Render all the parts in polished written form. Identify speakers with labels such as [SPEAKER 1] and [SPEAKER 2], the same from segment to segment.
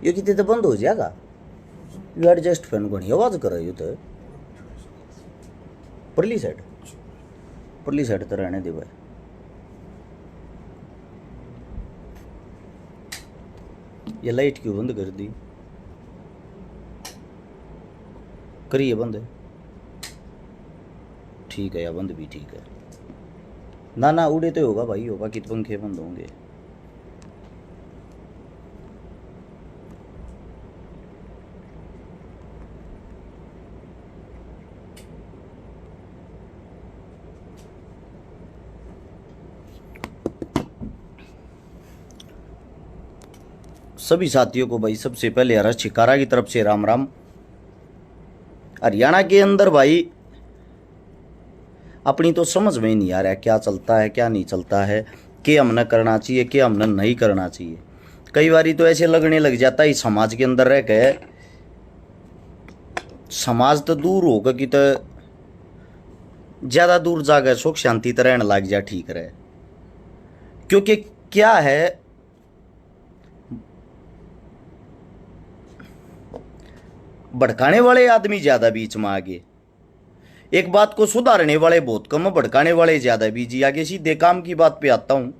[SPEAKER 1] ये कितने तो बंद हो जाएगा। यू एडजस्ट फैन को नहीं आवाज कर रही तो परली साइड तो रहने दे भाई। ये लाइट क्यों बंद कर दी? करिए बंद। ठीक है या बंद भी ठीक है। ना उड़े तो होगा भाई, होगा कि पंखे बंद होंगे। सभी साथियों को भाई सबसे पहले हर्ष छिकारा की तरफ से राम राम। हरियाणा के अंदर भाई अपनी तो समझ में ही नहीं आ रहा है क्या चलता है क्या नहीं चलता है, क्या हमने करना चाहिए क्या हमने नहीं करना चाहिए। कई बारी तो ऐसे लगने लग जाता है समाज के अंदर रह के समाज तो दूर होगा कि तो ज़्यादा दूर जाकर सुख शांति तो रहने लग जा ठीक रहे। क्योंकि क्या है भड़काने वाले आदमी ज़्यादा बीच में आगे, एक बात को सुधारने वाले बहुत कम, भड़काने वाले ज़्यादा बीजी आगे। सीधे काम की बात पे आता हूँ।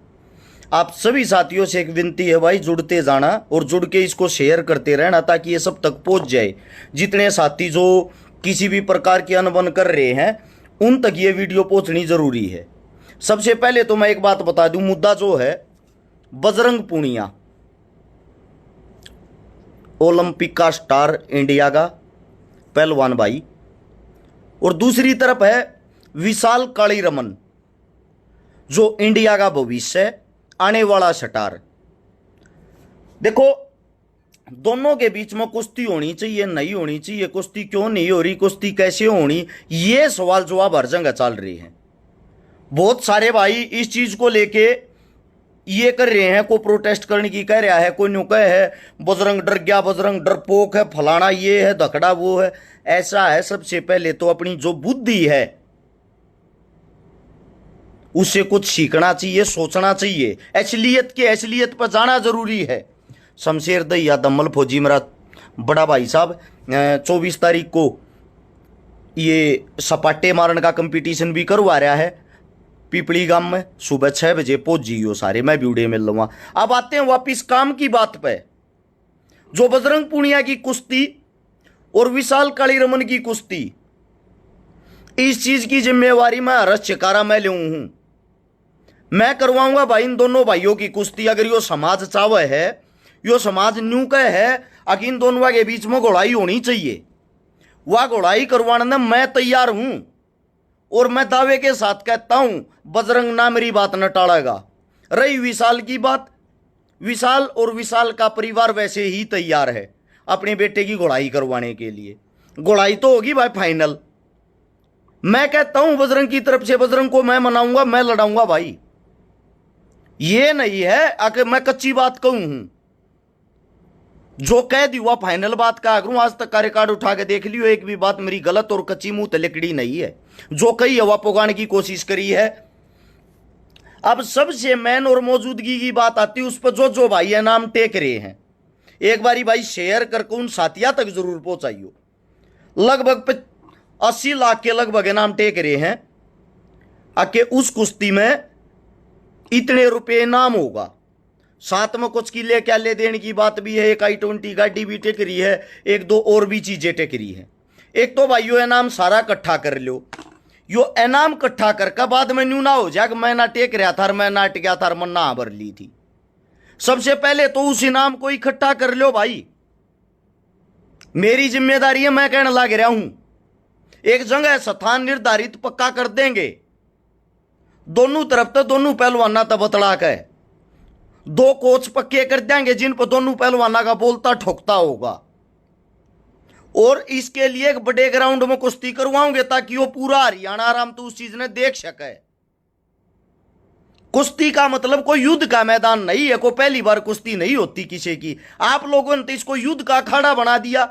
[SPEAKER 1] आप सभी साथियों से एक विनती है भाई, जुड़ते जाना और जुड़ के इसको शेयर करते रहना ताकि ये सब तक पहुँच जाए। जितने साथी जो किसी भी प्रकार की अनबन कर रहे हैं उन तक ये वीडियो पहुँचनी ज़रूरी है। सबसे पहले तो मैं एक बात बता दूँ, मुद्दा जो है बजरंग पूनिया ओलंपिक का स्टार, इंडिया का पहलवान भाई, और दूसरी तरफ है विशाल कालीरमन जो इंडिया का भविष्य आने वाला स्टार। देखो दोनों के बीच में कुश्ती होनी चाहिए नहीं होनी चाहिए, कुश्ती क्यों नहीं हो रही, कुश्ती कैसे होनी, ये सवाल जवाब हर जगह चल रहे हैं। बहुत सारे भाई इस चीज को लेके ये कर रहे हैं, कोई प्रोटेस्ट करने की कह रहा है, कोई न्यू कह है बजरंग डर गया, बजरंग डरपोक है, फलाना ये है, धकड़ा वो है। ऐसा है, सबसे पहले तो अपनी जो बुद्धि है उससे कुछ सीखना चाहिए, सोचना चाहिए, असलियत पर जाना जरूरी है। शमशेर दहिया दम्मल फौजी मेरा बड़ा भाई साहब 24 तारीख को ये सपाटे मारने का कंपटीशन भी करवा रहा है पिपली गांव में, सुबह 6 बजे पहुंच जियो सारे, मैं भी उड़े मिल लूंगा। अब आते हैं वापिस काम की बात पे। जो बजरंग पूनिया की कुश्ती और विशाल कालीरमन की कुश्ती, इस चीज की जिम्मेवारी मैं हर्ष छिकारा मैं लूं हूं। मैं करवाऊंगा भाई इन दोनों भाइयों की कुश्ती। अगर यो समाज चावे है, यो समाज न्यू का है, अगर इन दोनों के बीच में घोड़ाई होनी चाहिए, वह घोड़ाई करवाने में मैं तैयार हूं। और मैं दावे के साथ कहता हूं बजरंग ना मेरी बात न टालेगा। रही विशाल की बात, विशाल और विशाल का परिवार वैसे ही तैयार है अपने बेटे की घोड़ाई करवाने के लिए। घोड़ाई तो होगी भाई फाइनल। मैं कहता हूं बजरंग की तरफ से, बजरंग को मैं मनाऊंगा, मैं लड़ाऊंगा भाई। ये नहीं है अगर मैं कच्ची बात कहूं हूं, जो कह दी हुआ फाइनल बात कहा करूं। आज तक का रिकॉर्ड उठा के देख लियो, एक भी बात मेरी गलत और कच्ची मुंह तलेकड़ी नहीं है। जो कई हवा पुगाने की कोशिश करी है। अब सबसे मैन और मौजूदगी की बात आती है, उस पर जो जो भाई है नाम टेक रहे हैं, एक बारी भाई शेयर करके उन साथिया तक जरूर पहुंचाइयो। लगभग 80 लाख के लगभग नाम टेक रहे हैं आके उस कुश्ती में इतने रुपए इनाम होगा। साथ में कुछ की ले क्या ले देने की बात भी है। एक i20 गाड़ी भी टेक रही है, एक दो और भी चीजें टेक रही है। एक तो भाई यो इनाम सारा इकट्ठा कर लो। यो इनाम इकट्ठा करके बाद में न्यू ना हो जाए मैं ना टेक रहा था, मैं ना टिका था, मन ना भर ली थी। सबसे पहले तो उस इनाम को इकट्ठा कर लो भाई, मेरी जिम्मेदारी है, मैं कहने लग रहा हूं। एक जगह स्थान निर्धारित पक्का कर देंगे, दोनों तरफ तो दोनों पहलवाना तो बतला के 2 कोच पक्के कर देंगे जिन पर दोनों पहलवाना का बोलता ठोकता होगा। और इसके लिए एक बड़े ग्राउंड में कुश्ती करवाओगे ताकि वो पूरा हरियाणा आराम तो उस चीज ने देख सके। कुश्ती का मतलब कोई युद्ध का मैदान नहीं है, कोई पहली बार कुश्ती नहीं होती किसी की। आप लोगों ने तो इसको युद्ध का अखाड़ा बना दिया।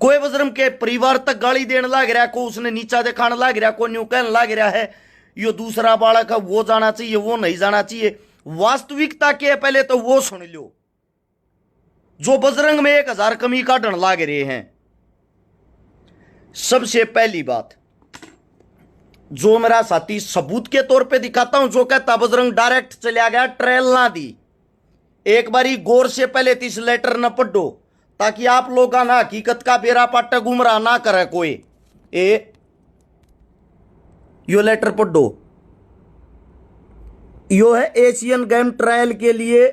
[SPEAKER 1] कोई बजरंग के परिवार तक गाली देने लग रहा है, को उसने नीचा दिखाने लग रहा है, को न्यू कहने लग रहा है यो दूसरा बालक है, वो जाना चाहिए, वो नहीं जाना चाहिए। वास्तविकता क्या है पहले तो वो सुन लो। जो बजरंग में 1000 कमी काटन लाग रहे हैं। सबसे पहली बात, जो मेरा साथी सबूत के तौर पे दिखाता हूं, जो कहता बजरंग डायरेक्ट चला गया, ट्रेल ना दी, एक बारी गौर से पहले इस लेटर न पढ़ो, ताकि आप लोग ना हकीकत का बेरा पाटा गुमराह ना करे कोई। यो लेटर पढ़ो, यो है एशियन गेम ट्रायल के लिए,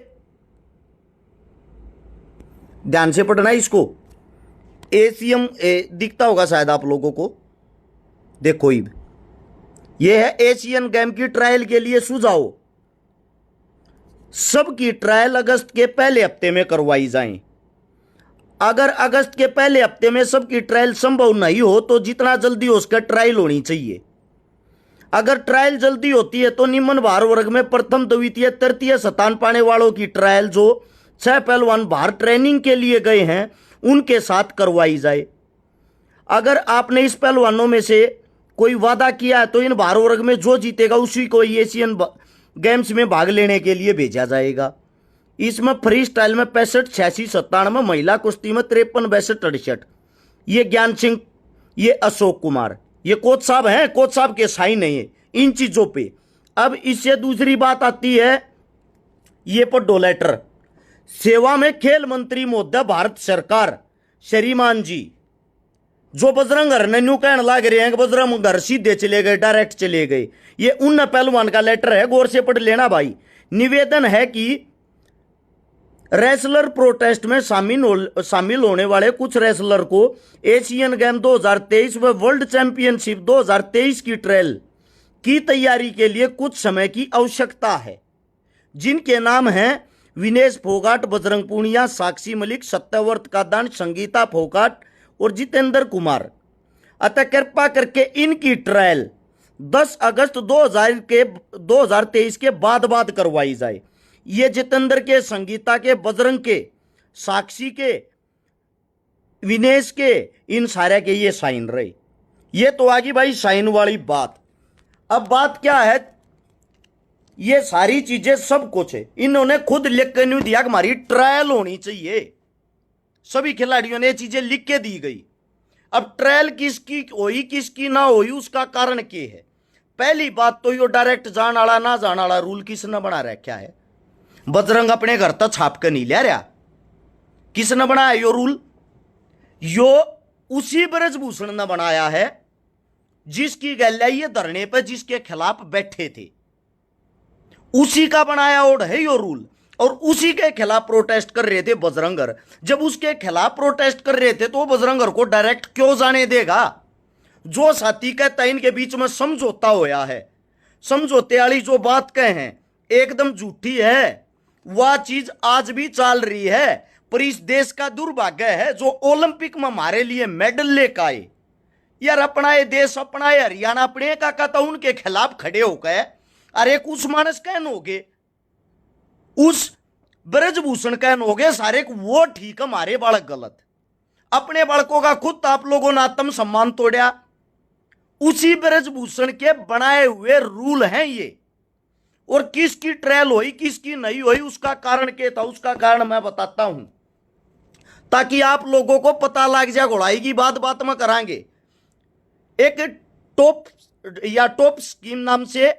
[SPEAKER 1] ध्यान से पढ़ना इसको। एशियन दिखता होगा शायद आप लोगों को, देखो ये है एशियन गेम की ट्रायल के लिए सुझाव। सबकी ट्रायल अगस्त के पहले हफ्ते में करवाई जाए। अगर अगस्त के पहले हफ्ते में सबकी ट्रायल संभव नहीं हो तो जितना जल्दी हो उसका ट्रायल होनी चाहिए। अगर ट्रायल जल्दी होती है तो निम्न भार वर्ग में प्रथम, द्वितीय, तृतीय स्थान पाने वालों की ट्रायल जो 6 पहलवान भार ट्रेनिंग के लिए गए हैं उनके साथ करवाई जाए। अगर आपने इस पहलवानों में से कोई वादा किया है तो इन भार वर्ग में जो जीतेगा उसी को एशियन गेम्स में भाग लेने के लिए भेजा जाएगा। इसमें फ्री स्टाइल में 65, 86, 97, महिला कुश्ती में 53, 62, 68। ये ज्ञान सिंह, ये अशोक कुमार, ये कोच साहब हैं, कोच साहब के साइन है इन चीजों पे। अब इससे दूसरी बात आती है, ये पढ़ो लेटर। सेवा में खेल मंत्री महोदय भारत सरकार श्रीमान जी, जो बजरंग हर ने न्यू कहने लग रहे हैं कि बजरंग घर सीधे चले गए, डायरेक्ट चले गए, ये उन पहलवान का लेटर है, गौर से पढ़ लेना भाई। निवेदन है कि रेसलर प्रोटेस्ट में शामिल होने वाले कुछ रेसलर को एशियन गेम 2023 व वर्ल्ड चैंपियनशिप 2023 की ट्रायल की तैयारी के लिए कुछ समय की आवश्यकता है, जिनके नाम हैं विनेश फोगाट, बजरंग पूनिया, साक्षी मलिक, सत्यव्रत कादान, संगीता फोगाट और जितेंद्र कुमार। अतः कृपा करके इनकी ट्रायल 10 अगस्त 2023 के बाद करवाई जाए। ये जितेंद्र के, संगीता के, बजरंग के, साक्षी के, विनेश के, इन सारे के ये साइन रहे। ये तो आगी भाई साइन वाली बात। अब बात क्या है, ये सारी चीजें सब कुछ है इन्होंने खुद लिख के नहीं दिया कि हमारी ट्रायल होनी चाहिए। सभी खिलाड़ियों ने ये चीजें लिख के दी गई। अब ट्रायल किसकी हुई किसकी ना हुई उसका कारण क्या है। पहली बात तो यो डायरेक्ट जान वाला ना जान वाला रूल किसने बना रखा है। बजरंग अपने घर तक छाप के नहीं ले रहा, किसने बनाया यो रूल? यो उसी ब्रजभूषण ने बनाया है जिसकी गैल्या ये धरने पर जिसके खिलाफ बैठे थे, उसी का बनाया ओड है यो रूल। और उसी के खिलाफ प्रोटेस्ट कर रहे थे बजरंगर। जब उसके खिलाफ प्रोटेस्ट कर रहे थे तो बजरंगर को डायरेक्ट क्यों जाने देगा? जो साथी कहता है इनके बीच में समझौता होया है, समझौते वाली जो बात कहे हैं एकदम झूठी है। वह चीज आज भी चल रही है, पर इस देश का दुर्भाग्य है जो ओलंपिक में हमारे लिए मेडल लेकर आए। यार अपना ये देश, अपना ये हरियाणा, अपने का कहता उनके खिलाफ खड़े होकर अरे कुछ मानस कहन हो गए, उस ब्रजभूषण कहन हो गए सारे वो ठीक, हमारे बालक गलत। अपने बालकों का खुद आप लोगों ने आत्म सम्मान तोड़ा। उसी ब्रजभूषण के बनाए हुए रूल हैं ये। और किसकी ट्रायल हुई किसकी नहीं हुई उसका कारण क्या था, उसका कारण मैं बताता हूं ताकि आप लोगों को पता लग जाए। घोड़ाई की बात में करांगे। एक टॉप स्कीम नाम से,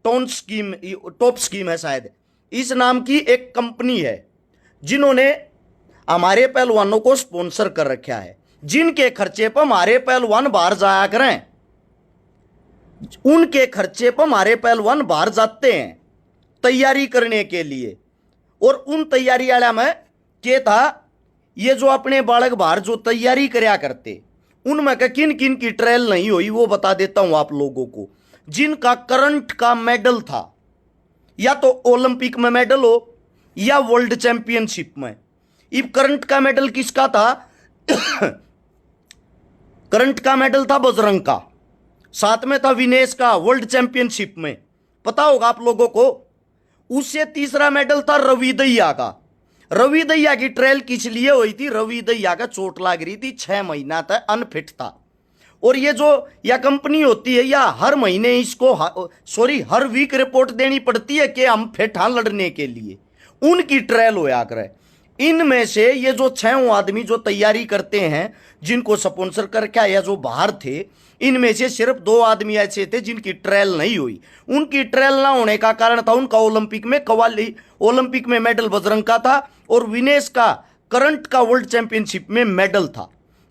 [SPEAKER 1] टॉप स्कीम है शायद, इस नाम की एक कंपनी है जिन्होंने हमारे पहलवानों को स्पॉन्सर कर रखा है, जिनके खर्चे पर हमारे पहलवान बाहर जाया करें। उनके खर्चे पर हमारे पहलवान बाहर जाते हैं तैयारी करने के लिए। और उन तैयारी वाला में क्या था, ये जो अपने बालक बाहर जो तैयारी करया करते उनमें किन किन की ट्रायल नहीं हुई वो बता देता हूं आप लोगों को। जिनका करंट का मेडल था, या तो ओलंपिक में मेडल हो या वर्ल्ड चैंपियनशिप में। इब करंट का मेडल किसका था? करंट का मेडल था बजरंग का, साथ में था विनेश का वर्ल्ड चैंपियनशिप में, पता होगा आप लोगों को। उससे तीसरा मेडल था रवि दहिया का। रवि दहिया की ट्रायल किस लिए हुई थी? रवि दहिया का चोट लग रही थी, 6 महीना तक अनफिट था। और ये जो या कंपनी होती है या हर महीने इसको हर वीक रिपोर्ट देनी पड़ती है कि हम फिट हाँ लड़ने के लिए। उनकी ट्रायल होया करे। इनमें से ये जो 6 आदमी जो तैयारी करते हैं, जिनको स्पॉन्सर करके आया, जो बाहर थे, इनमें से सिर्फ 2 आदमी ऐसे थे जिनकी ट्रायल नहीं हुई। उनकी ट्रायल ना होने का कारण था उनका ओलंपिक में मेडल बजरंग का था और विनेश का करंट का वर्ल्ड चैंपियनशिप में मेडल था।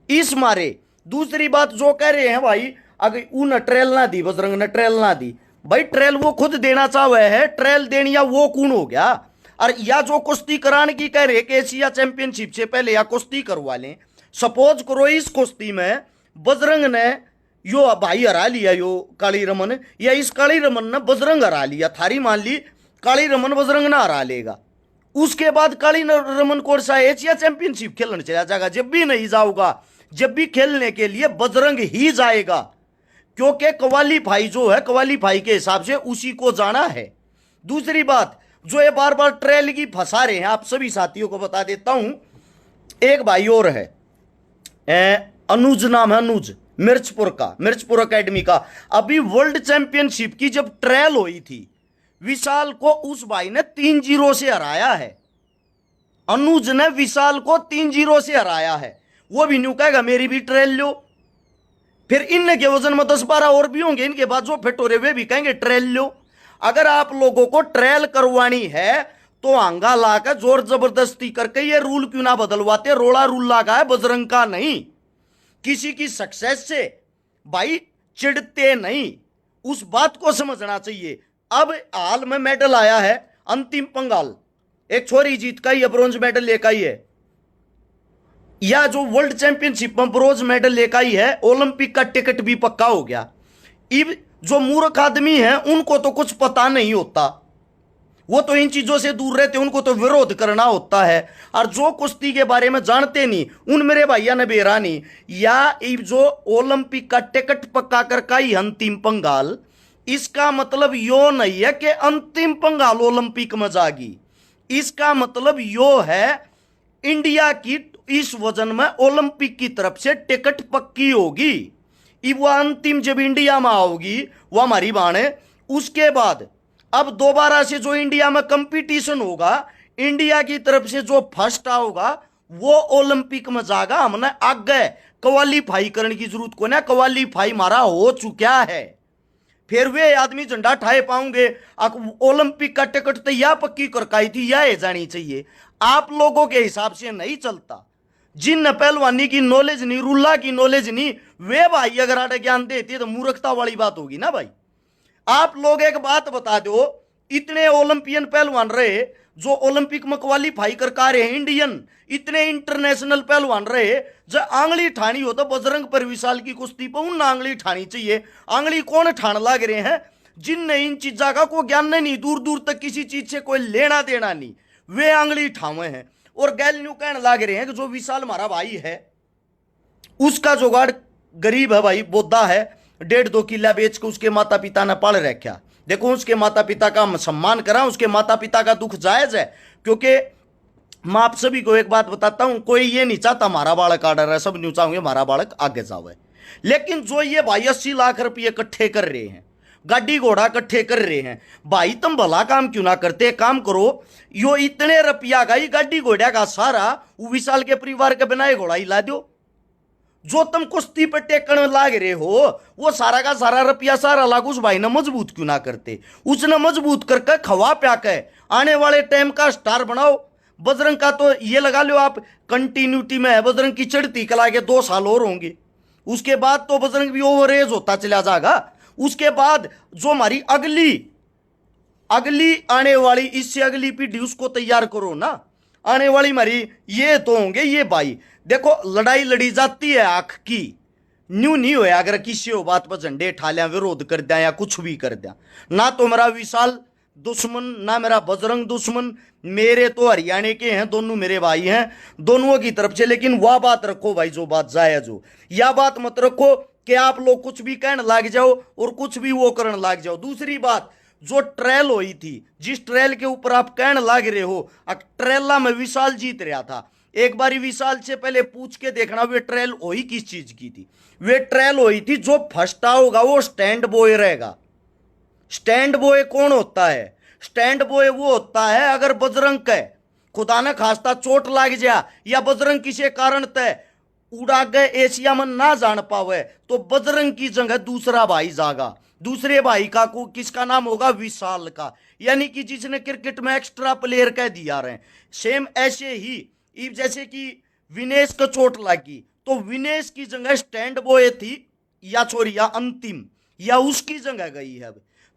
[SPEAKER 1] इस मारे दूसरी बात जो कह रहे हैं भाई, अगर उन ट्रायल ना दी, बजरंग ने ट्रायल ना दी, भाई ट्रायल वो खुद देना चाहे है, ट्रायल देनी या वो कौन हो गया? और या जो कुश्ती कराने की कह रहे कि एशिया चैंपियनशिप से पहले या कुश्ती करवा लें। सपोज करो इस कुश्ती में बजरंग ने यो भाई हरा लिया, यो काली रमन, या इस काली रमन ने बजरंग हरा लिया, थारी मान ली काली रमन बजरंग ना हरा लेगा, उसके बाद काली रमन को एशिया चैंपियनशिप खेलने चला जाएगा। जब भी नहीं जाऊगा, जब भी खेलने के लिए बजरंग ही जाएगा, क्योंकि क्वालीफाई जो है, क्वालीफाई के हिसाब से उसी को जाना है। दूसरी बात, जो ये बार बार ट्रेल की फंसा रहे हैं, आप सभी साथियों को बता देता हूं, एक भाई और है, अनुज नाम है, अनुज, मिर्चपुर एकेडमी का। अभी वर्ल्ड चैंपियनशिप की जब ट्रायल हुई थी, विशाल को उस भाई ने 3-0 से हराया है। अनुज ने विशाल को 3-0 से हराया है। वो भी न्यू कहेगा मेरी भी ट्रायल लो। फिर इनके वजन में 10-12 और भी होंगे, इनके बाद जो फिट हो रहे वे भी कहेंगे ट्रायल लो। अगर आप लोगों को ट्रायल करवानी है तो आंगा लाकर जोर जबरदस्ती करके ये रूल क्यों ना बदलवाते? रोड़ा रूल लगा है, बजरंग का नहीं। किसी की सक्सेस से भाई चिढ़ते नहीं, उस बात को समझना चाहिए। अब हाल में मेडल आया है अंतिम पंगाल, एक छोरी जीत का ही ब्रोंज मेडल लेकर आई है, या जो वर्ल्ड चैंपियनशिप में ब्रोंज मेडल लेकर आई है, ओलंपिक का टिकट भी पक्का हो गया। इब जो मूर्ख आदमी है उनको तो कुछ पता नहीं होता, वो तो इन चीजों से दूर रहते, उनको तो विरोध करना होता है। और जो कुश्ती के बारे में जानते नहीं, उन मेरे भैया ने बेरानी, या जो ओलंपिक का टिकट पक्का कर का ही अंतिम पंगाल, इसका मतलब यो नहीं है कि अंतिम पंगाल ओलंपिक में जागी। इसका मतलब यो है इंडिया की इस वजन में ओलंपिक की तरफ से टिकट पक्की होगी। वो अंतिम जब इंडिया में आओगी वो हमारी बाण है। उसके बाद अब दोबारा से जो इंडिया में कंपटीशन होगा, इंडिया की तरफ से जो फर्स्ट आओगा वो ओलंपिक में जाएगा। हमने आगे क्वालीफाई करने की जरूरत को ना, क्वालीफाई हमारा हो चुका है। फिर वे आदमी झंडा ठाए पाऊंगे। ओलंपिक का टिकट तो यह पक्की करकाई थी, यह जानी चाहिए। आप लोगों के हिसाब से नहीं चलता। जिन पहलवानी की नॉलेज नहीं, रुल्ला की नॉलेज नहीं, वे भाई अगर आटे ज्ञान देते तो मूर्खता वाली बात होगी ना भाई। आप लोग एक बात बता दो, इतने ओलंपियन पहलवान रहे जो ओलंपिक में क्वालीफाई कर का रहे हैं, इंडियन इतने इंटरनेशनल पहलवान रहे, जब आंगली ठानी हो तो बजरंग पर विशाल की कुश्ती पर उन आंगली ठानी चाहिए। आंगली कौन ठान लाग रहे हैं? जिनने इन चीजा का कोई ज्ञान नहीं, दूर दूर तक किसी चीज से कोई लेना देना नहीं, वे आंगली ठावे हैं। और गैल न्यू कहने लाग रहे हैं कि जो विशाल हमारा भाई है, उसका जुगाड़ गरीब है भाई, बोधा है, 1.5-2 किला बेच के उसके माता पिता ने पाल रखा। देखो उसके माता पिता का सम्मान करा, उसके माता पिता का दुख जायज है। क्योंकि मैं आप सभी को एक बात बताता हूं, कोई ये नहीं चाहता हमारा बालक आर्डर है, सब न्यू चाहेंगे हमारा बालक आगे जावे। लेकिन जो ये भाई 80 लाख रुपये इकट्ठे कर रहे हैं, गाड़ी घोड़ा इकट्ठे कर रहे हैं, भाई तुम भला काम क्यों ना करते? काम करो, यो इतने रुपया का ही गाड़ी घोड़ा का सारा विशाल के परिवार के बनाए घोड़ा ही ला दो। जो तुम कुश्ती पे टेकन लाग रहे हो, वो सारा का सारा रुपया सारा लाग उस भाई ने मजबूत क्यों ना करते? उसने मजबूत करके खवा प्या के आने वाले टाइम का स्टार बनाओ। बजरंग का तो ये लगा लो आप कंटिन्यूटी में है, बजरंग की चढ़ती कला के 2 साल और होंगे, उसके बाद तो बजरंग भी ओवर एज होता चला जाएगा। उसके बाद जो हमारी अगली आने वाली, इससे अगली पीढ़ी, उसको तैयार करो ना। आने वाली हमारी ये तो होंगे ये भाई। देखो लड़ाई लड़ी जाती है आंख की, न्यू नहीं होया अगर किसी हो बात पर झंडे ठा लिया, विरोध कर दिया या कुछ भी कर दिया। ना तो मेरा विशाल दुश्मन, ना मेरा बजरंग दुश्मन, मेरे तो हरियाणा के हैं, दोनों मेरे भाई हैं, दोनों की तरफ से। लेकिन वह बात रखो भाई जो बात जायज हो, यह बात मत रखो कि आप लोग कुछ भी कहने लग जाओ और कुछ भी वो करने लग जाओ। दूसरी बात, जो ट्रायल हुई थी, जिस ट्रायल के ऊपर आप कहने लग रहे हो, ट्रायला में विशाल जीत रहा था। एक बारी विशाल से पहले पूछ के देखना वे ट्रायल हुई किस चीज की थी। वे ट्रायल हुई थी जो फर्स्ट होगा वो स्टैंड बॉय रहेगा। स्टैंड बॉय कौन होता है? स्टैंड बॉय वो होता है, अगर बजरंग के खुदा ने खास्ता चोट लाग जा या बजरंग किसी कारण तय उड़ा गए एशिया में ना जान पावे तो बजरंग की जगह दूसरा भाई जागा। दूसरे भाई का को किसका नाम होगा? विशाल का, यानी कि जिसने क्रिकेट में एक्स्ट्रा प्लेयर कह दिया रहे। सेम ऐसे ही जैसे कि विनेश को चोट लगी तो विनेश की जगह स्टैंड बॉय थी या छोरिया अंतिम या उसकी जगह गई है।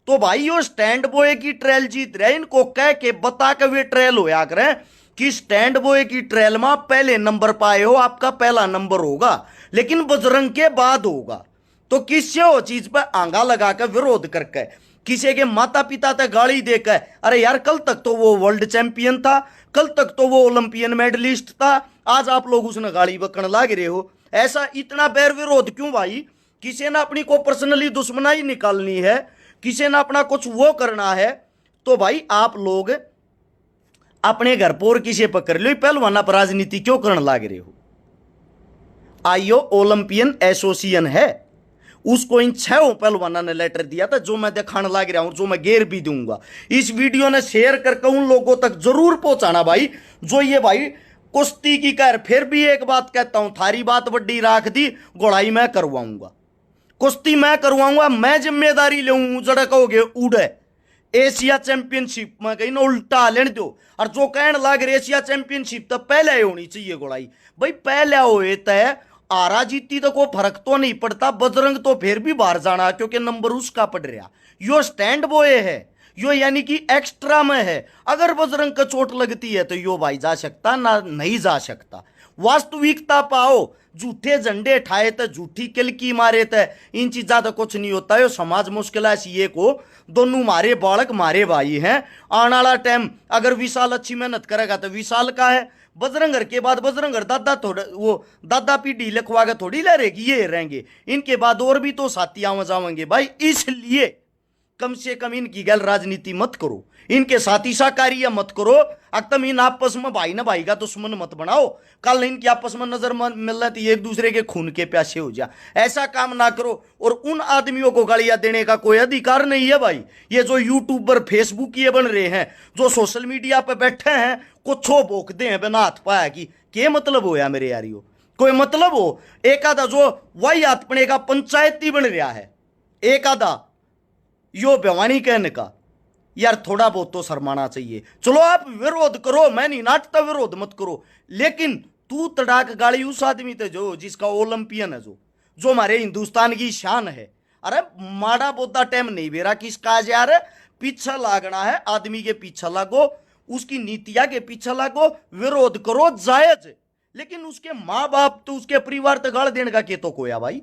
[SPEAKER 1] तो भाई वो स्टैंड बॉय की ट्रेल जीत रहे, इनको कह के बता के वे ट्रेल होया करें कि स्टैंड बॉय की ट्रेल में पहले नंबर पाए हो, आपका पहला नंबर होगा, लेकिन बजरंग के बाद होगा। तो किससे वो चीज पर आंगा लगाकर विरोध करके किसी के माता पिता तक गाली देकर, अरे यार कल तक तो वो वर्ल्ड चैंपियन था, कल तक तो वो ओलंपियन मेडलिस्ट था, आज आप लोग उसने गाली बकने लाग रहे हो। ऐसा इतना बैर विरोध क्यों भाई? किसी ने अपनी को पर्सनली दुश्मनाई निकालनी है, किसी ने अपना कुछ वो करना है, तो भाई आप लोग अपने घर पोर किसी पर कर लो, पहलवाना पर राजनीति क्यों करने लाग रहे हो? आईओ ओलंपियन एसोसिएशन है, उसको इन 6 पहलवाना ने लेटर दिया था, जो मैं दिखाने लग रहा हूं, जो मैं गेर भी दूंगा। इस वीडियो ने शेयर करके उन लोगों तक जरूर पहुंचाना भाई, जो ये भाई कुश्ती की कर। फिर भी एक बात कहता हूं, थारी बात बड्डी राख दी, गोड़ाई मैं करवाऊंगा, कुश्ती मैं करवाऊंगा, मैं जिम्मेदारी लूंगा। जड़ा कहोगे उड़े एशिया चैंपियनशिप में कहीं ना उल्टा लेने दो, और जो कहने लग रहे एशिया चैंपियनशिप तो पहले होनी चाहिए गोड़ाई। भाई पहले होए तय आरा जीती तो कोई फर्क तो नहीं पड़ता, बजरंग तो फिर भी बाहर जाना क्योंकि नंबर उसका पड़ रहा। यो स्टैंड बॉय है, यो यानी कि एक्स्ट्रा में है। अगर बजरंग को चोट लगती है तो यो भाई जा सकता ना, नहीं जा सकता। वास्तविकता पाओ, झूठे झंडे ठाए थे, झूठी किलकी मारे थे, इन चीजा तो कुछ नहीं होता। यो समाज मुश्किल है सीए को, दोनों मारे बालक मारे भाई हैं। आने वाला टाइम अगर विशाल अच्छी मेहनत करेगा तो विशाल का है, बजरंगर के बाद बजरंगर दादा थोड़ा वो दादा पीढ़ी लिखवा के थोड़ी ले रहेगी, ये रहेंगे। इनके बाद और भी तो साथी आवा जाएंगे भाई, इसलिए कम से कम इनकी गैल राजनीति मत करो, इनके साथी साकारिया मत करो। अक्तम इन आपस में भाई ना भाई का दुश्मन मत बनाओ, कल इनकी आपस में नजर मिल रहा थी एक दूसरे के खून के प्यासे हो जा, ऐसा काम ना करो। और उन आदमियों को गालियां देने का कोई अधिकार नहीं है भाई। ये जो यूट्यूबर फेसबुक ये बन रहे हैं, जो सोशल मीडिया पे बैठे हैं, कुछ भोंकते हैं बिना हाथ पाया की, क्या मतलब हो या मेरे यारियों? कोई मतलब हो? एक आधा जो वही आत्मने का पंचायती बन रहा है, एक आधा यो बेवानी कहने का, यार थोड़ा बहुत तो शर्माना चाहिए। चलो आप विरोध करो, मैं नहीं नाटता, विरोध मत करो, लेकिन तू तड़ाक गाली उस आदमी थे जो जिसका ओलंपियन है, जो हमारे हिंदुस्तान की शान है। अरे माड़ा बोदा टाइम नहीं बेरा किसका यार, पीछे लागना है, आदमी के पीछे लागो, उसकी नीतिया के पीछे लागो, विरोध करो जायज, लेकिन उसके माँ बाप तो उसके परिवार तक गाड़ देने का के तो कोया भाई।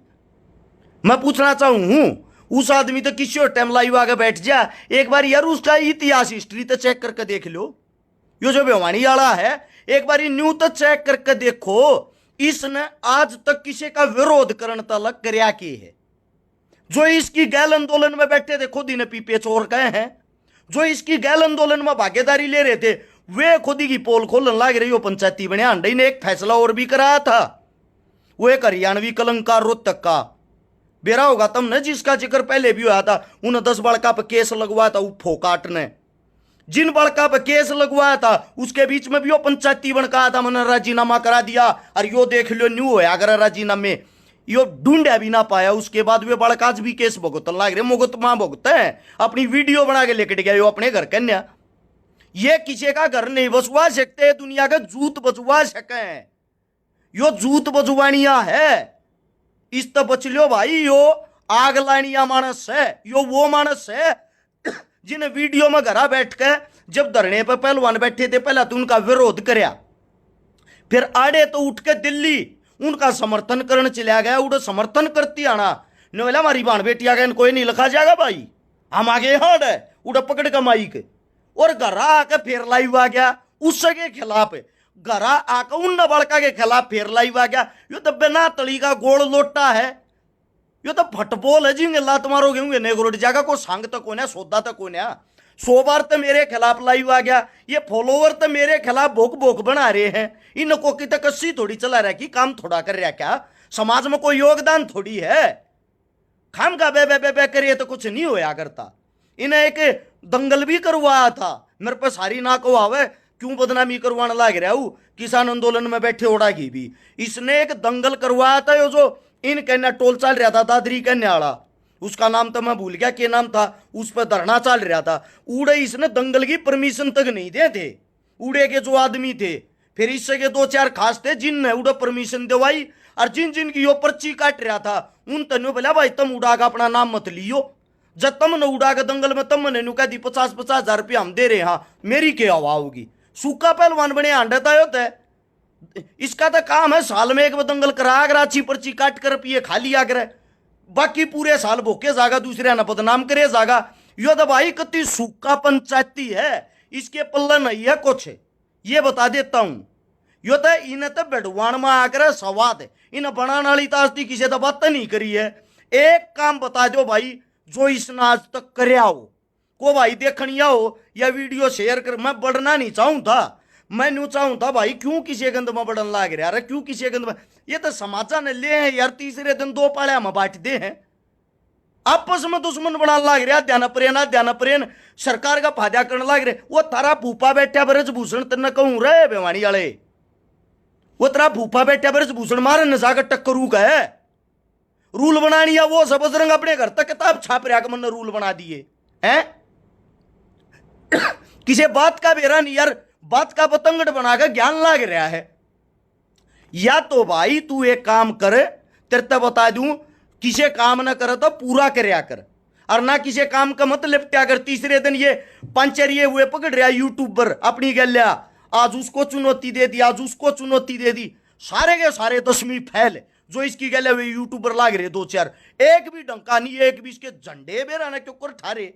[SPEAKER 1] मैं पूछना चाहूं उस आदमी तो किसी और टाइम लाइव आगे बैठ जा, एक बार यार उसका इतिहास हिस्ट्री तो चेक करके देख लो। यो जो बेवानी वाला है, एक बार न्यू तो चेक करके देखो, इसने आज तक किसी का विरोध करने तक करया की है। जो इसकी गैल आंदोलन में बैठे थे खुद ही ने पीपे चोर गए हैं, जो इसकी गैल आंदोलन में भागीदारी ले रहे थे वे खुद ही की पोल खोलने लग रही हो। पंचायती बने अंडई ने एक फैसला और भी कराया था, वो एक हरियाणवी कलंकार रोहतक का बेरा होगा तुमने, जिसका जिक्र पहले भी हुआ था। उन्हें 10 बड़का पे केस लगवाया था फोकाट ने, जिन बड़का पे केस लगवाया था उसके बीच में भी वो पंचायती बन कहा था मैंने राजीनामा करा दिया, और यो देख लो न्यू होया अगर राजीनामे यो ढूंढा भी ना पाया। उसके बाद वे बड़काज भी केस भुगतन लग रहे, मुगत मां भुगते हैं, अपनी वीडियो बना के लेकर गया यो अपने घर कन्या। ये किसी का घर नहीं बसवा सकते, दुनिया का जूत बजवा सके, यो जूत बजवानिया है। इस तो बच लो भाई, यो आग लानिया मानस है, यो वो मानस है जिन्हें वीडियो में घरा बैठ के जब धरने पर पहलवान बैठे थे पहला तो उनका विरोध करया, फिर आड़े तो उठ के दिल्ली उनका समर्थन करने चला गया, उड़ समर्थन करती आना नोला हमारी बाण बेटी आ गए, कोई नहीं लिखा जाएगा भाई, हम आगे हार्ड है, उड़ पकड़ का माइक और घरा आके फिर लाइव आ गया उसके खिलाफ, घरा आकर उन बड़का के खिलाफ फिर लाइव आ गया। यो तो बिना तली का गोल लोटा है, यो तो फटबॉल है जिंगे लात मारोगे होंगे नेगरोड जागा को संग तो कोने सौदा तो कोने। 100 बार तो मेरे खिलाफ लाइव आ गया, ये फॉलोवर तो मेरे खिलाफ भोक भोक बना रहे हैं, इनको की तो कस्सी थोड़ी चला रहा कि काम थोड़ा कर रहा, क्या समाज में कोई योगदान थोड़ी है, खाम का बे बे बे बे करिए तो कुछ नहीं होया करता। इन्हें एक दंगल भी करवाया था, मेरे पे सारी ना को आवे क्यों बदनामी करवाने लाग रहा हूं? किसान आंदोलन में बैठे ओढ़ा की भी इसने एक दंगल करवाया था, यो जो इन कहना टोल चल रहा था दादरी कहने वाला, उसका नाम तो मैं भूल गया क्या नाम था, उस पर धरना चल रहा था। उड़े इसने दंगल की परमिशन तक नहीं दे थे, उड़े के जो आदमी थे, फिर इससे के दो चार खास थे जिनने उड़े परमिशन दिवाई, और जिन जिन की यो पर्ची काट रहा था उन तनु बोला भाई तुम उड़ा का अपना नाम मत लियो, जब तुमने उड़ा के दंगल में तुमने नु कह दी 50,000 रुपया हम दे रहे, हाँ मेरी क्या हवा होगी? सूखा पहलवान बने हांडता होता है, इसका तो काम है साल में एक दंगल करा कर अच्छी पर्ची काट कर पिए खा लिया करे, बाकी पूरे साल भूखे जागा, दूसरे ना बदनाम करे जागा। यो तो भाई कति सूखा पंचायती है, इसके पल्ला नहीं है कुछ, ये बता देता हूं। यो तो इन्हें तो बेडवान में आकर सवाद है, इन्हें बनाने वाली तास्ती किसी तो बात नहीं करी है। एक काम बता दो भाई जो इसने आज तक करया हो, को भाई देखनिया हो या वीडियो शेयर कर, मैं बढ़ना नहीं चाहूं था, मैं न्यू चाहूं था भाई क्यों किसी गंद में बढ़न लाग रहा है, क्यों किसी गंद में, ये तो समाचार ने ले हैं यार, तीसरे दिन 2 पालिया में बांट दे हैं, आपस में दुश्मन बना लाग रहा, ध्यान प्रेन सरकार का फायदा करने लाग रहे। वो तारा फूफा बैठा ब्रजभूषण तेना कहूं रे बेवाणी वाले, वो तेरा फूफा बैठा ब्रजभूषण मारे न जाकर टक्करू का है, रूल बनानी है वो सब बजरंग अपने घर तक किताब छाप रहा मन रूल बना दिए हैं। किसी बात का बेरा नहीं यार, बात का पतंगड़ बनाकर ज्ञान लाग रहा है। या तो भाई तू एक काम कर, तेरे तो बता दूं, किसी काम ना करे तो पूरा करया कर, और ना किसी काम का मत लिपटा कर। तीसरे दिन ये पंचरिए हुए पकड़ रहा यूट्यूबर अपनी गल्या, आज उसको चुनौती दे दी, आज उसको चुनौती दे दी, सारे के सारे 10वीं फैल जो इसकी गले हुए यूट्यूबर लाग रहे 2-4, एक भी डंका नहीं, एक भी इसके झंडे बेराना क्यों कर ठारे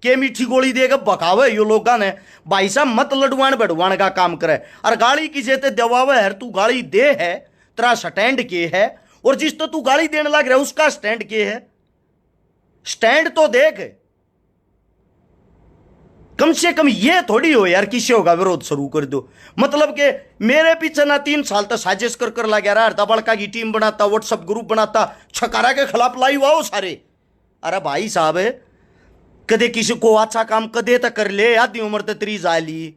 [SPEAKER 1] के मीठी गोली देकर बकावे यो लोग ने। भाई साहब मत लडवान बड़वान का काम करे, और गाड़ी किसे ते दबावे है, तू गाड़ी दे है, तेरा स्टैंड के है, और जिस तो तू गाड़ी देने लग रहा है उसका स्टैंड के है, स्टैंड तो देख, कम से कम ये थोड़ी हो यार किसी होगा विरोध शुरू कर दो। मतलब के मेरे पीछे ना 3 साल तक साजिश कर लगा रहा, अर्धा बड़का की टीम बनाता, व्हाट्सएप ग्रुप बनाता, छकारा के खिलाफ लाई हुआ सारे। अरे भाई साहब कदे किसी को अच्छा काम कदे तक कर ले, आधी उम्र तक तेरी जा ली,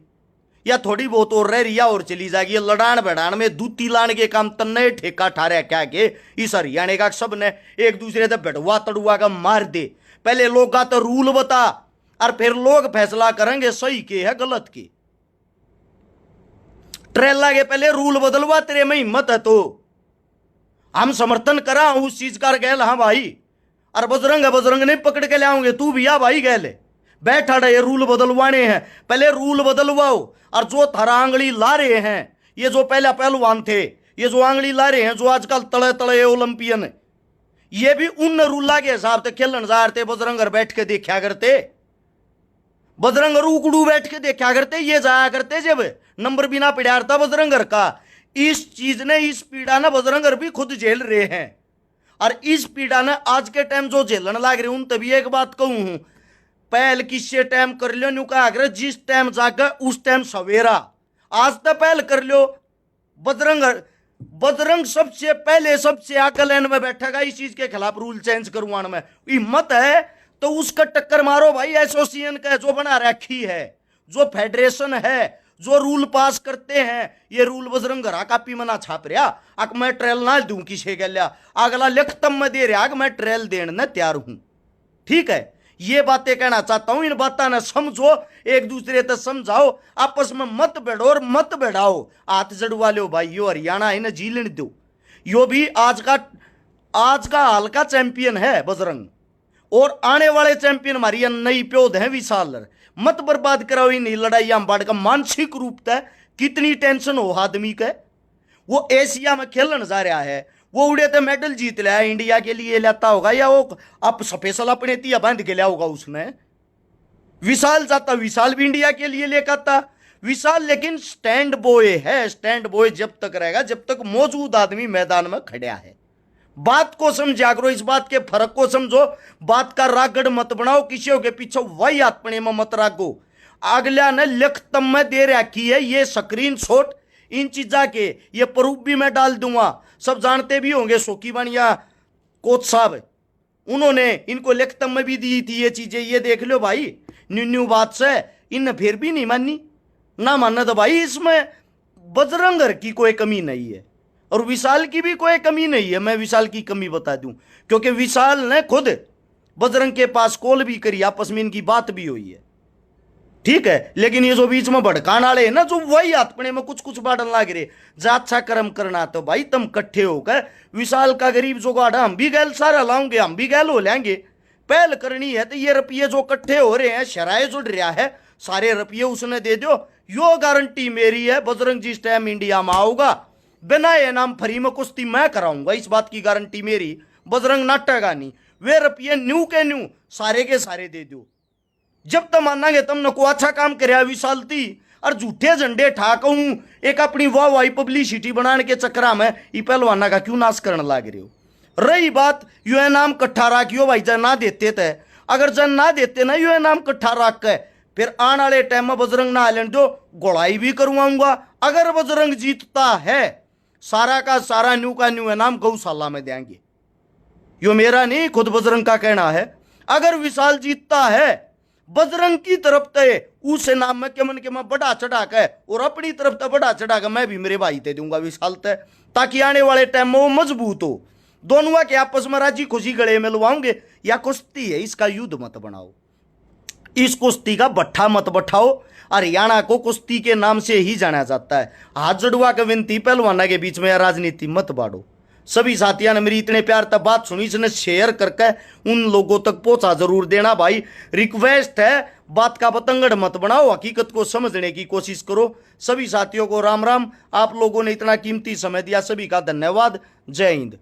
[SPEAKER 1] या थोड़ी बहुत और रह रिया और चली जाएगी। लड़ान बढ़ान में दूती लाने के काम तन्ने ठेका ठारे क्या के इस हरियाणा का सब ने एक दूसरे से बेटवा तड़ुआ का मार दे। पहले लोग का तो रूल बता, और फिर लोग फैसला करेंगे सही के है गलत के। ट्रेला के पहले रूल बदलवा, तेरे में हिम्मत है तो हम समर्थन करा उस चीज का गैल, हाँ भाई, और बजरंग नहीं पकड़ के ले आओगे, तू भी आ भाई गैल बैठा ये रूल बदलवाने हैं, पहले रूल बदलवाओ। और जो थारा आंगली ला रहे हैं, ये जो पहला पहलवान थे, ये जो आंगली ला रहे हैं, जो आजकल तड़े तड़े ओलंपियन, ये भी उन रूला के हिसाब से खेलन जा रहे थे। बजरंग बैठ के देखा करते, बजरंग रूकड़ू बैठ के देखा करते, ये जाया करते जब नंबर बिना पिड़ारता बजरंग का। इस चीज ने, इस पीड़ा ने बजरंग भी खुद झेल रहे हैं, और इस पीड़ा ने आज के टाइम जो झेलन लाग रहे उन तभी एक बात कहूं हूं, पहल किससे टाइम कर लो न्यू कहा, जिस टाइम जाकर उस टाइम सवेरा, आज तो पहल कर लो। बजरंग सबसे पहले सबसे आगे लाइन में बैठेगा इस चीज के खिलाफ रूल चेंज करवाने में। हिम्मत है तो उसका टक्कर मारो भाई। एसोसिएशन का जो बना रखी है, जो फेडरेशन है, जो रूल पास करते हैं, ये रूल बजरंग घरा कापी मना छाप रहा, अक मैं ट्रेल ना दूं किसी के लिया, अगला लिखतम में दे रहा मैं ट्रेल देने तैयार हूं। ठीक है, ये बातें कहना चाहता हूं, इन बातों ने समझो, एक दूसरे तक समझाओ, आपस में मत बैठो और मत बैठाओ, हाथ जड़वा लो भाई। यो हरियाणा है ना, जीलन दो, यो भी आज का हाल का चैंपियन है बजरंग, और आने वाले चैंपियन हमारी नई प्योद है विशाल। मत बर्बाद कराओ इन लड़ाई बांट का। मानसिक रूप से कितनी टेंशन हो आदमी का, वो एशिया में खेलने जा रहा है, वो उड़े तो मेडल जीत लिया इंडिया के लिए लेता होगा, या वो आप स्पेशल अपने तिया बांध के लिया होगा उसने। विशाल जाता, विशाल भी इंडिया के लिए लेकर आता विशाल, लेकिन स्टैंड बॉय है। स्टैंड बॉय जब तक रहेगा जब तक मौजूद आदमी मैदान में खड़ा है। बात को समझा करो, इस बात के फर्क को समझो, बात का रागड़ मत बनाओ, किसी के पीछे वही आत्मने में मत रागो। अगला ने लिखतम में दे रखी है ये स्क्रीन शॉट इन चीजा के, ये प्रूफ भी मैं डाल दूंगा, सब जानते भी होंगे। सोकी बनिया कोच साहब, उन्होंने इनको लिखतम में भी दी थी ये चीजें, ये देख लो भाई। न्यू बात से इन फिर भी नहीं मानी, ना मानना तो भाई इसमें बजरंग की कोई कमी नहीं है और विशाल की भी कोई कमी नहीं है। मैं विशाल की कमी बता दूं, क्योंकि विशाल ने खुद बजरंग के पास कॉल भी करी, आपस में इनकी बात भी हुई है, ठीक है। लेकिन ये जो बीच में भड़काने वाले है ना, जो वही अपने में कुछ कुछ बाढ़ लाग रहे, जा अच्छा कर्म करना तो भाई तुम इकट्ठे होकर विशाल का गरीब जो गाड़ा हम भी गैल सारा लाऊंगे, हम भी गैल हो लेंगे। पहल करनी है तो ये रुपये जो इकट्ठे हो रहे हैं, शराय जुड़ रहा है, सारे रुपये उसने दे दो। यो गारंटी मेरी है, बजरंग जिस टाइम इंडिया में आओगा बिना ये नाम फ्री में कुश्ती मैं कराऊंगा, इस बात की गारंटी मेरी। बजरंग नाटेगा नहीं, वे रुपये न्यू के न्यू सारे के सारे दे दो। जब तक मानांगे तुमने को अच्छा काम कराया विशाल थी, और झूठे झंडे ठाक हूं एक अपनी वाह वाही पब्लिसिटी बनाने के चक्कर में ये पहलवाना का क्यों नाश करने लग रहे हो। रही बात यू नाम कट्ठा राखियो भाई, जन ना देते थे, अगर जन ना देते ना यू नाम कट्ठा राख के, फिर आने वाले टाइम में बजरंग ना लेने दो, गोड़ाई भी करवाऊंगा। अगर बजरंग जीतता है सारा का सारा न्यू का न्यू नाम गौशाला में देंगे, यो मेरा नहीं खुद बजरंग का कहना है। अगर विशाल जीतता है बजरंग की तरफ ते उस नाम में के मन के मैं बढ़ा चढ़ा के और अपनी तरफ से बढ़ा चढ़ा के मैं भी मेरे भाई ते दूंगा विशाल ते, ताकि आने वाले टाइम में वो मजबूत हो। दोनों के आपस में राजी खुशी गले मिलवाओगे। या कुश्ती है, इसका युद्ध मत बनाओ, इस कुश्ती का भट्ठा मत बैठाओ। हरियाणा को कुश्ती के नाम से ही जाना जाता है। हाथ जड़वा के विनती पहलवाना के बीच में राजनीति मत बांटो। सभी साथियों ने मेरी इतने प्यार तक बात सुनी, इसने शेयर करके उन लोगों तक पहुंचा जरूर देना भाई, रिक्वेस्ट है। बात का पतंगड़ मत बनाओ, हकीकत को समझने की कोशिश करो। सभी साथियों को राम राम। आप लोगों ने इतना कीमती समय दिया, सभी का धन्यवाद। जय हिंद।